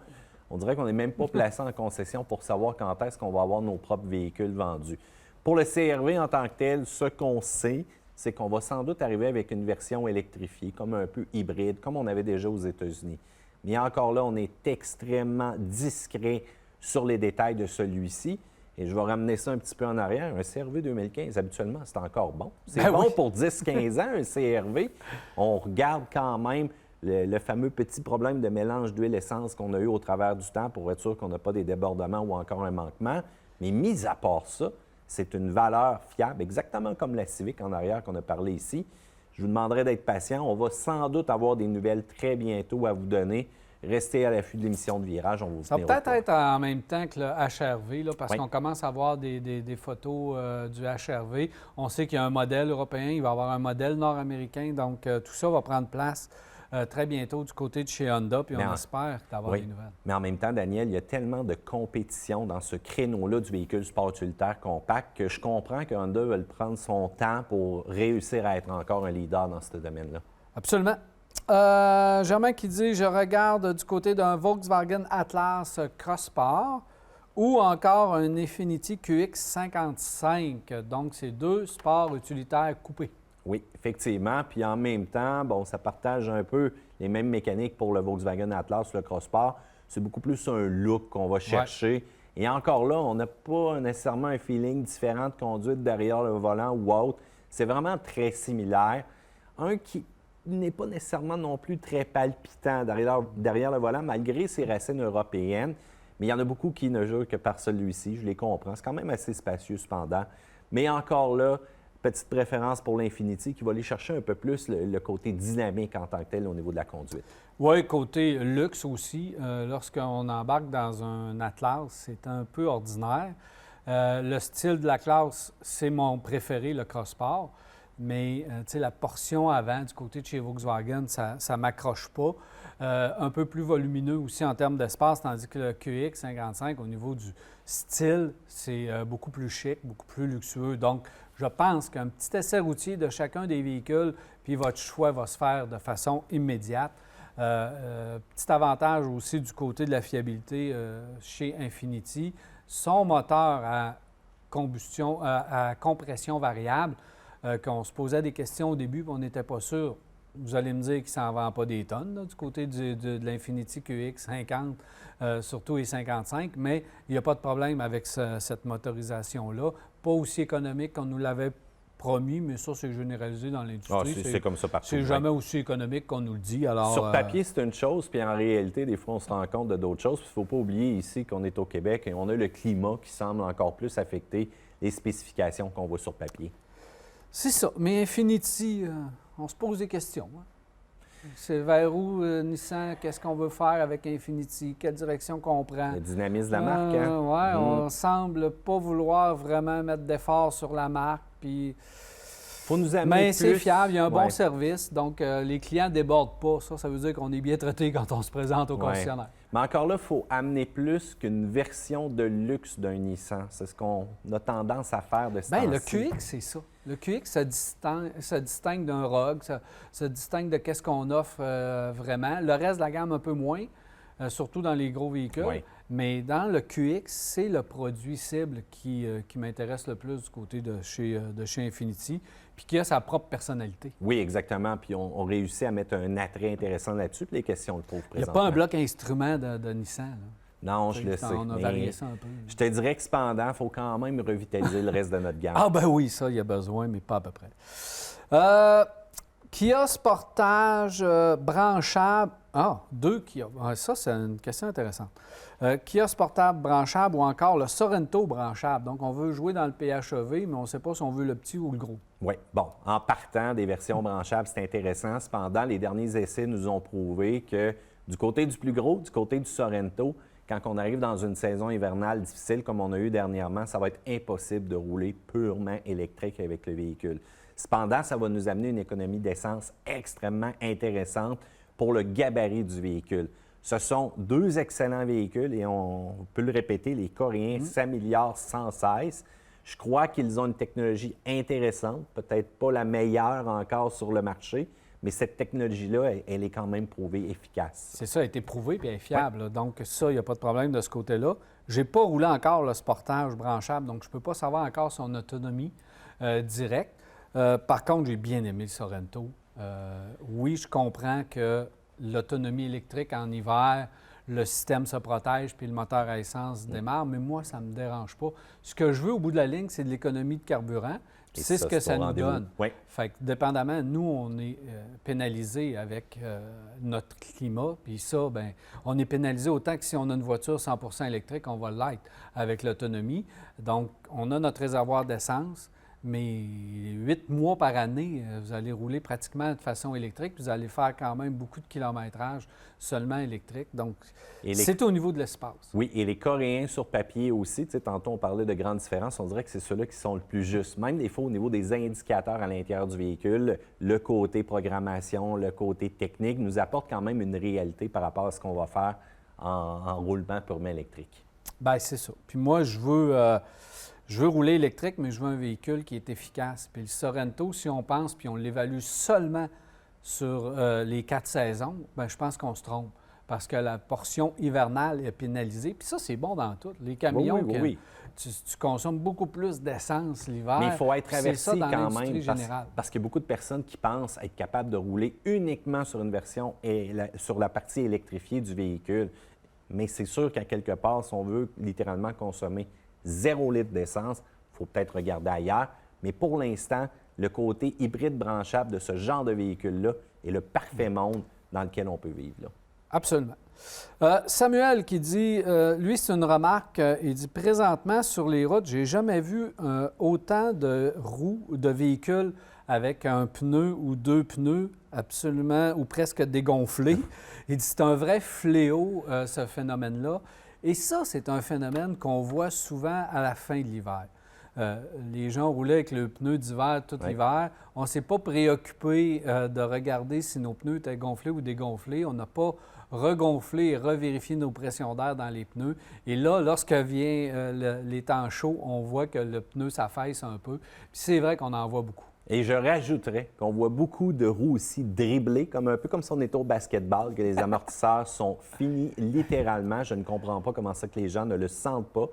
On dirait qu'on n'est même pas placé en concession pour savoir quand est-ce qu'on va avoir nos propres véhicules vendus. Pour le CR-V en tant que tel, ce qu'on sait, c'est qu'on va sans doute arriver avec une version électrifiée, comme un peu hybride, comme on avait déjà aux États-Unis. Mais encore là, on est extrêmement discret sur les détails de celui-ci. Et je vais ramener ça un petit peu en arrière. Un CR-V 2015, habituellement, c'est encore bon. C'est bon pour 10-15 ans, un CR-V. On regarde quand même le fameux petit problème de mélange d'huile-essence qu'on a eu au travers du temps pour être sûr qu'on n'a pas des débordements ou encore un manquement. Mais mis à part ça, c'est une valeur fiable, exactement comme la Civic en arrière qu'on a parlé ici. Je vous demanderai d'être patient. On va sans doute avoir des nouvelles très bientôt à vous donner. Restez à l'affût de l'émission de Virage. On va vous Ça tenir va au peut-être courant. être en même temps que le HRV, là, parce qu'on commence à voir des photos du HRV. On sait qu'il y a un modèle européen, il va y avoir un modèle nord-américain. Donc, tout ça va prendre place très bientôt du côté de chez Honda, puis on espère d'avoir des nouvelles. Mais en même temps, Daniel, il y a tellement de compétition dans ce créneau-là du véhicule sport utilitaire compact que je comprends que Honda veut prendre son temps pour réussir à être encore un leader dans ce domaine-là. Absolument. Germain qui dit « Je regarde du côté d'un Volkswagen Atlas Cross-Sport ou encore un Infiniti QX55. » Donc, c'est 2 sports utilitaires coupés. Oui, effectivement. Puis en même temps, bon, ça partage un peu les mêmes mécaniques pour le Volkswagen Atlas, le Crossport. C'est beaucoup plus un look qu'on va chercher. Et encore là, on n'a pas nécessairement un feeling différent de conduite derrière le volant ou autre. C'est vraiment très similaire. Un qui n'est pas nécessairement non plus très palpitant derrière le volant, malgré ses racines européennes. Mais il y en a beaucoup qui ne jurent que par celui-ci. Je les comprends. C'est quand même assez spacieux cependant. Mais encore là, petite préférence pour l'Infiniti qui va aller chercher un peu plus le côté dynamique en tant que tel au niveau de la conduite. Oui, côté luxe aussi. Lorsqu'on embarque dans un Atlas, c'est un peu ordinaire. Le style de la classe, c'est mon préféré, le Crossport. Mais tu sais, la portion avant du côté de chez Volkswagen, ça ne m'accroche pas. Un peu plus volumineux aussi en termes d'espace, tandis que le QX55, au niveau du style, c'est beaucoup plus chic, beaucoup plus luxueux. Donc, je pense qu'un petit essai routier de chacun des véhicules, puis votre choix va se faire de façon immédiate. Petit avantage aussi du côté de la fiabilité chez Infiniti, son moteur à compression variable, qu'on se posait des questions au début, puis on n'était pas sûr. Vous allez me dire qu'il ne s'en vend pas des tonnes là, du côté de l'Infiniti QX50, surtout les 55, mais il n'y a pas de problème avec cette motorisation-là. Pas aussi économique qu'on nous l'avait promis, mais ça, c'est généralisé dans l'industrie. C'est comme ça partout. C'est jamais aussi économique qu'on nous le dit. Alors, sur papier, c'est une chose, puis en réalité, des fois, on se rend compte de d'autres choses. Il ne faut pas oublier ici qu'on est au Québec et on a le climat qui semble encore plus affecter les spécifications qu'on voit sur papier. C'est ça. Mais Infiniti, on se pose des questions. Hein? C'est vers où Nissan, qu'est-ce qu'on veut faire avec Infiniti, quelle direction qu'on prend. Le dynamisme de la marque, hein? Oui, on semble pas vouloir vraiment mettre d'efforts sur la marque. Puis... Faut nous amener mais c'est fiable, il y a un bon Ouais. service, donc les clients ne débordent pas. Ça veut dire qu'on est bien traité quand on se présente au concessionnaire. Mais encore là, il faut amener plus qu'une version de luxe d'un Nissan. C'est ce qu'on a tendance à faire de ce Bien, le temps-ci. QX, c'est ça. Le QX se distingue d'un Rogue, se distingue de qu'est-ce qu'on offre vraiment. Le reste de la gamme, un peu moins, surtout dans les gros véhicules. Oui. Mais dans le QX, c'est le produit cible qui m'intéresse le plus du côté de chez Infiniti, puis qui a sa propre personnalité. Oui, exactement. Puis on réussit à mettre un attrait intéressant là-dessus. Puis les questions le prouvent Il n'y a présentement. pas un bloc instrument de Nissan. Là. Non, je le sais. On a mais varié ça un peu. je te dirais que cependant, il faut quand même revitaliser le reste de notre gamme. Ah ben oui, ça, il y a besoin, mais pas à peu près. Kia Sportage branchable. Ah, 2 Kia. Ah, ça, c'est une question intéressante. Kia Sportage branchable ou encore le Sorento branchable. Donc, on veut jouer dans le PHEV, mais on ne sait pas si on veut le petit ou le gros. Oui. Bon, en partant des versions branchables, c'est intéressant. Cependant, les derniers essais nous ont prouvé que du côté du plus gros, du côté du Sorento, quand on arrive dans une saison hivernale difficile comme on a eu dernièrement, ça va être impossible de rouler purement électrique avec le véhicule. Cependant, ça va nous amener une économie d'essence extrêmement intéressante pour le gabarit du véhicule. Ce sont deux excellents véhicules et on peut le répéter, les Coréens s'améliorent sans cesse. Je crois qu'ils ont une technologie intéressante, peut-être pas la meilleure encore sur le marché, mais cette technologie-là, elle est quand même prouvée efficace. C'est ça, a été prouvé et elle est fiable. Là. Donc, ça, il n'y a pas de problème de ce côté-là. Je n'ai pas roulé encore le Sportage branchable, donc je ne peux pas savoir encore son autonomie directe. Par contre, j'ai bien aimé le Sorento. Oui, je comprends que l'autonomie électrique en hiver, le système se protège puis le moteur à essence démarre, mais moi, ça ne me dérange pas. Ce que je veux au bout de la ligne, c'est de l'économie de carburant. Et C'est ce que ça au nous rendez-vous. donne. Oui. Fait que, dépendamment, nous, on est pénalisé avec notre climat. Puis ça, bien, on est pénalisé autant que si on a une voiture 100% électrique, on va l'être avec l'autonomie. Donc, on a notre réservoir d'essence, mais 8 mois par année, vous allez rouler pratiquement de façon électrique, puis vous allez faire quand même beaucoup de kilométrage seulement électrique. Donc, c'est au niveau de l'espace. Oui, et les Coréens sur papier aussi, tu sais, tantôt on parlait de grandes différences, on dirait que c'est ceux-là qui sont le plus justes. Même des fois au niveau des indicateurs à l'intérieur du véhicule, le côté programmation, le côté technique nous apporte quand même une réalité par rapport à ce qu'on va faire en roulement purement électrique. Bien, c'est ça. Puis moi, je veux rouler électrique, mais je veux un véhicule qui est efficace. Puis le Sorento, si on pense, puis on l'évalue seulement sur les 4 saisons, bien, je pense qu'on se trompe. parce que la portion hivernale est pénalisée. Puis ça, c'est bon dans tout. Les camions, Oui. tu consommes beaucoup plus d'essence l'hiver. Mais il faut être C'est ça averti dans quand l'industrie même, générale. parce qu'il y a beaucoup de personnes qui pensent être capables de rouler uniquement sur une version et sur la partie électrifiée du véhicule. Mais c'est sûr qu'à quelque part, si on veut littéralement consommer 0 litre d'essence, il faut peut-être regarder ailleurs. Mais pour l'instant, le côté hybride branchable de ce genre de véhicule-là est le parfait monde dans lequel on peut vivre, là. Absolument. Samuel qui dit, lui, c'est une remarque, il dit, présentement, sur les routes, j'ai jamais vu autant de roues, de véhicules avec un pneu ou 2 pneus absolument ou presque dégonflés. Il dit, c'est un vrai fléau, ce phénomène-là. Et ça, c'est un phénomène qu'on voit souvent à la fin de l'hiver. Les gens roulaient avec le pneu d'hiver tout l'hiver. On ne s'est pas préoccupé de regarder si nos pneus étaient gonflés ou dégonflés. On n'a pas regonflé et revérifié nos pressions d'air dans les pneus. Et là, lorsque vient les temps chauds, on voit que le pneu s'affaisse un peu. Puis c'est vrai qu'on en voit beaucoup. Et je rajouterais qu'on voit beaucoup de roues aussi dribblées, un peu comme si on était au basketball, que les amortisseurs sont finis littéralement. Je ne comprends pas comment ça que les gens ne le sentent pas.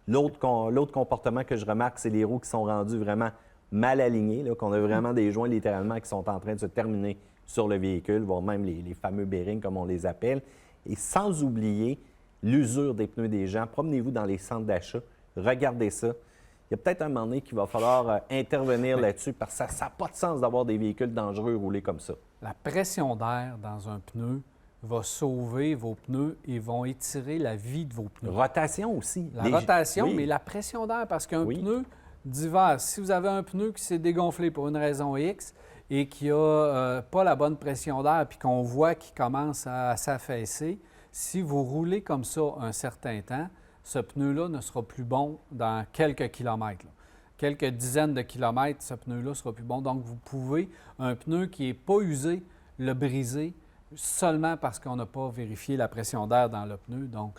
L'autre comportement que je remarque, c'est les roues qui sont rendues vraiment mal alignées, là, qu'on a vraiment des joints littéralement qui sont en train de se terminer sur le véhicule, voire même les fameux bearings, comme on les appelle. Et sans oublier l'usure des pneus des gens. Promenez-vous dans les centres d'achat, regardez ça. Il y a peut-être un moment donné qu'il va falloir intervenir là-dessus parce que ça n'a pas de sens d'avoir des véhicules dangereux roulés comme ça. La pression d'air dans un pneu va sauver vos pneus et vont étirer la vie de vos pneus. Rotation aussi. La rotation, mais la pression d'air, parce qu'un pneu d'hiver, si vous avez un pneu qui s'est dégonflé pour une raison X et qui n'a pas la bonne pression d'air puis qu'on voit qu'il commence à s'affaisser, si vous roulez comme ça un certain temps, ce pneu-là ne sera plus bon dans quelques kilomètres. Là. Quelques dizaines de kilomètres, ce pneu-là sera plus bon. Donc, vous pouvez, un pneu qui n'est pas usé, le briser seulement parce qu'on n'a pas vérifié la pression d'air dans le pneu. Donc,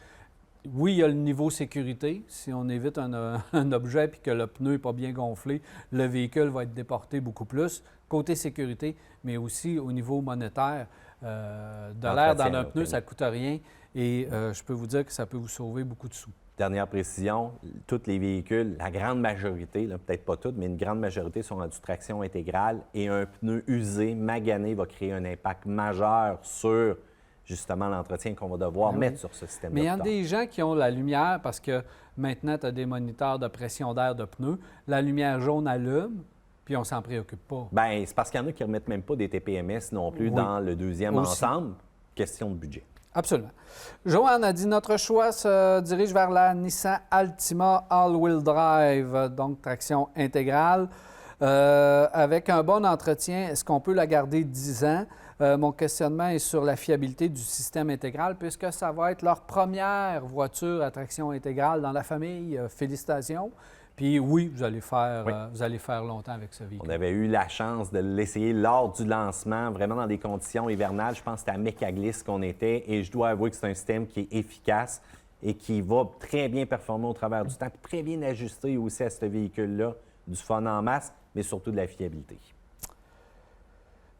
oui, il y a le niveau sécurité. Si on évite un objet et que le pneu n'est pas bien gonflé, le véhicule va être déporté beaucoup plus. Côté sécurité, mais aussi au niveau monétaire. De l'air dans un pneu, ça ne coûte rien. Et je peux vous dire que ça peut vous sauver beaucoup de sous. Dernière précision, tous les véhicules, la grande majorité, peut-être pas toutes, mais une grande majorité sont en traction intégrale et un pneu usé, magané, va créer un impact majeur sur justement l'entretien qu'on va devoir mettre sur ce système-là. Mais il y a des gens qui ont la lumière parce que maintenant, tu as des moniteurs de pression d'air de pneus. La lumière jaune allume, puis on s'en préoccupe pas. Bien, c'est parce qu'il y en a qui ne remettent même pas des TPMS non plus dans le deuxième ensemble. Question de budget. Absolument. Joanne a dit notre choix se dirige vers la Nissan Altima All-Wheel Drive, donc traction intégrale. Avec un bon entretien, est-ce qu'on peut la garder 10 ans? Mon questionnement est sur la fiabilité du système intégral, puisque ça va être leur première voiture à traction intégrale dans la famille. Félicitations. Puis oui, vous allez faire longtemps avec ce véhicule. On avait eu la chance de l'essayer lors du lancement, vraiment dans des conditions hivernales. Je pense que c'était à Mecaglis qu'on était et je dois avouer que c'est un système qui est efficace et qui va très bien performer au travers du temps, puis très bien ajusté aussi à ce véhicule-là, du fun en masse, mais surtout de la fiabilité.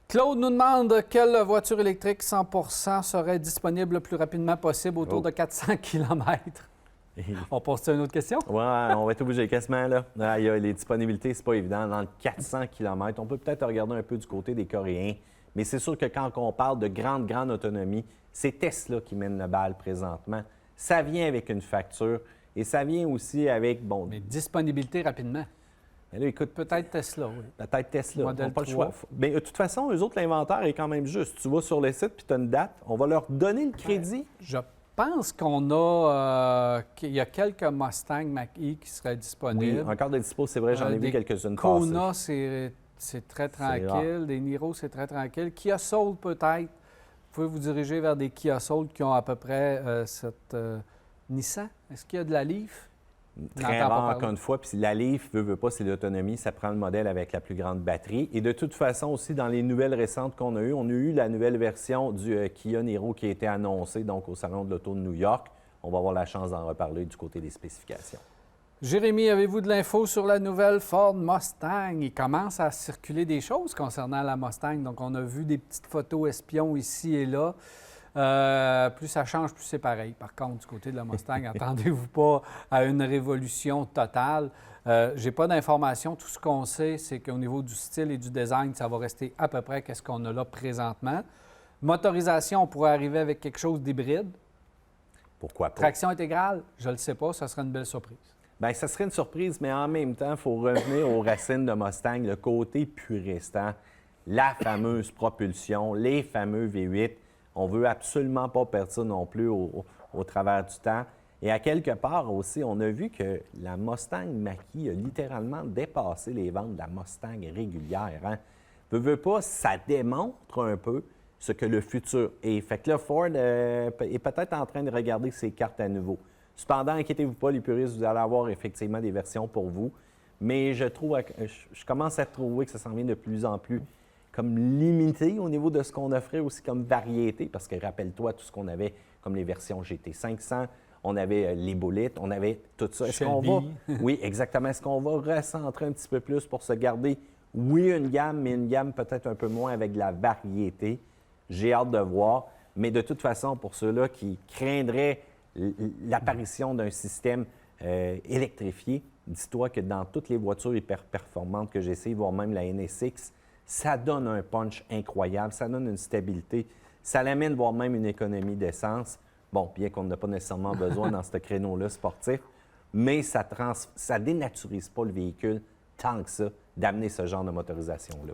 Claude nous demande quelle voiture électrique 100% serait disponible le plus rapidement possible, autour de 400 km. On passe à une autre question? Oui, on va être obligé quasiment, là. Il y a les disponibilités, c'est pas évident. Dans le 400 km, on peut peut-être regarder un peu du côté des Coréens, mais c'est sûr que quand on parle de grande autonomie, c'est Tesla qui mène le bal présentement. Ça vient avec une facture et ça vient aussi avec, Mais disponibilité rapidement. Mais là, écoute, peut-être Tesla, oui. Peut-être Tesla, on n'a pas le 3. choix. Mais de toute façon, eux autres, l'inventaire est quand même juste. Tu vas sur le site puis tu as une date, on va leur donner le crédit. Je pense qu'on a... qu'il y a quelques Mustang Mach-E qui seraient disponibles. Oui, encore des dispos, c'est vrai, j'en ai vu quelques-unes passer. Kona, c'est très tranquille. Des Niro, c'est très tranquille. Kia Soul, peut-être. Vous pouvez vous diriger vers des Kia Soul qui ont à peu près cette Nissan. Est-ce qu'il y a de la Leaf? Très rare, encore une fois. Puis la Leaf, veut pas, c'est l'autonomie. Ça prend le modèle avec la plus grande batterie. Et de toute façon, aussi, dans les nouvelles récentes qu'on a eues, on a eu la nouvelle version du Kia Niro qui a été annoncée donc au Salon de l'Auto de New York. On va avoir la chance d'en reparler du côté des spécifications. Jérémy, avez-vous de l'info sur la nouvelle Ford Mustang? Il commence à circuler des choses concernant la Mustang. Donc, on a vu des petites photos espions ici et là. Plus ça change, plus c'est pareil. Par contre, du côté de la Mustang, attendez-vous pas à une révolution totale. Je n'ai pas d'informations. Tout ce qu'on sait, c'est qu'au niveau du style et du design, ça va rester à peu près ce qu'on a là présentement. Motorisation, on pourrait arriver avec quelque chose d'hybride. Pourquoi pas? Traction intégrale, je ne le sais pas, ça serait une belle surprise. Bien, ça serait une surprise, mais en même temps, il faut revenir aux racines de Mustang, le côté puriste, la fameuse propulsion, les fameux V8. On ne veut absolument pas perdre ça non plus au travers du temps. Et à quelque part aussi, on a vu que la Mustang Mach-E a littéralement dépassé les ventes de la Mustang régulière. Veux pas, ça démontre un peu ce que le futur est. Fait que là, Ford est peut-être en train de regarder ses cartes à nouveau. Cependant, inquiétez-vous pas, les puristes, vous allez avoir effectivement des versions pour vous. Mais je commence à trouver que ça s'en vient de plus en plus comme limité au niveau de ce qu'on offrait aussi comme variété. Parce que rappelle-toi tout ce qu'on avait comme les versions GT500, on avait les Bullitt, on avait tout ça. Est-ce qu'on va... Oui, exactement. Est-ce qu'on va recentrer un petit peu plus pour se garder, oui, une gamme, mais une gamme peut-être un peu moins avec de la variété? J'ai hâte de voir. Mais de toute façon, pour ceux-là qui craindraient l'apparition d'un système électrifié, dis-toi que dans toutes les voitures hyper performantes que j'essaie, voire même la NSX, ça donne un punch incroyable, ça donne une stabilité, ça l'amène voire même une économie d'essence. Bon, bien qu'on n'a pas nécessairement besoin dans ce créneau-là sportif, mais ça ne dénaturise pas le véhicule tant que ça, d'amener ce genre de motorisation-là.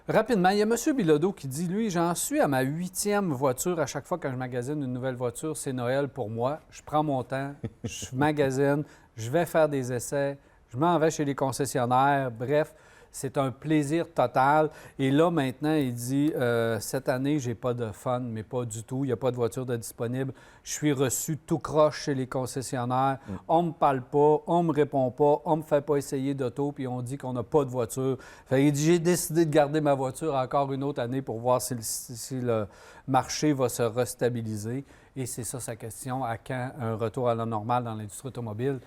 Rapidement, il y a M. Bilodeau qui dit, lui, j'en suis à ma 8e voiture. À chaque fois que je magasine une nouvelle voiture, c'est Noël pour moi. Je prends mon temps, je magasine, je vais faire des essais, je m'en vais chez les concessionnaires. Bref, c'est un plaisir total. Et là, maintenant, il dit, cette année, j'ai pas de fun, mais pas du tout. Il n'y a pas de voiture de disponible. Je suis reçu tout croche chez les concessionnaires. On me parle pas, on me répond pas, on me fait pas essayer d'auto, puis on dit qu'on n'a pas de voiture. Fait, il dit, j'ai décidé de garder ma voiture encore une autre année pour voir si le marché va se restabiliser. Et c'est ça sa question, à quand un retour à la normale dans l'industrie automobile?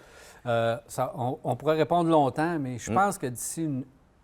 On pourrait répondre longtemps, mais je pense que d'ici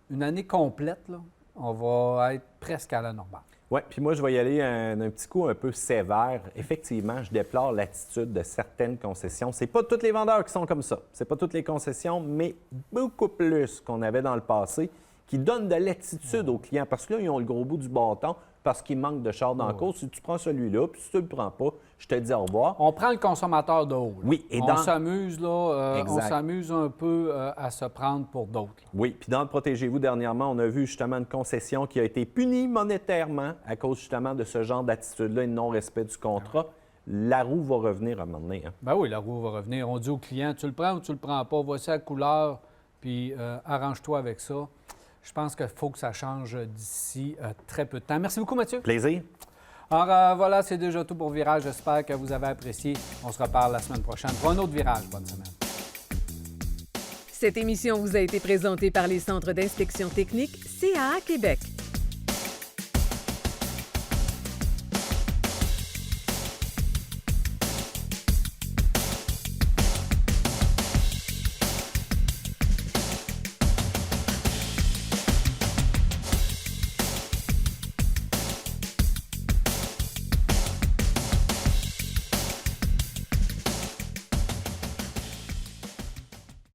une année complète, là, on va être presque à la normale. Oui, puis moi, je vais y aller un petit coup un peu sévère. Effectivement, je déplore l'attitude de certaines concessions. C'est pas tous les vendeurs qui sont comme ça. C'est pas toutes les concessions, mais beaucoup plus qu'on avait dans le passé, qui donnent de l'attitude aux clients. Parce que là, ils ont le gros bout du bâton parce qu'il manque de char dans la course. Si tu prends celui-là, puis si tu ne le prends pas, je te dis au revoir. On prend le consommateur de haut. Là. Oui. Et on s'amuse, là. On s'amuse un peu à se prendre pour d'autres. Là. Oui. Puis dans le Protégez-vous, dernièrement, on a vu justement une concession qui a été punie monétairement à cause justement de ce genre d'attitude-là et de non-respect du contrat. La roue va revenir à un moment donné. Ben oui, la roue va revenir. On dit au client, tu le prends ou tu le prends pas. Voici la couleur, puis arrange-toi avec ça. Je pense qu'il faut que ça change d'ici très peu de temps. Merci beaucoup, Mathieu. Plaisir. Alors voilà, c'est déjà tout pour Virage. J'espère que vous avez apprécié. On se reparle la semaine prochaine pour un autre Virage. Bonne semaine. Cette émission vous a été présentée par les Centres d'inspection technique CAA Québec.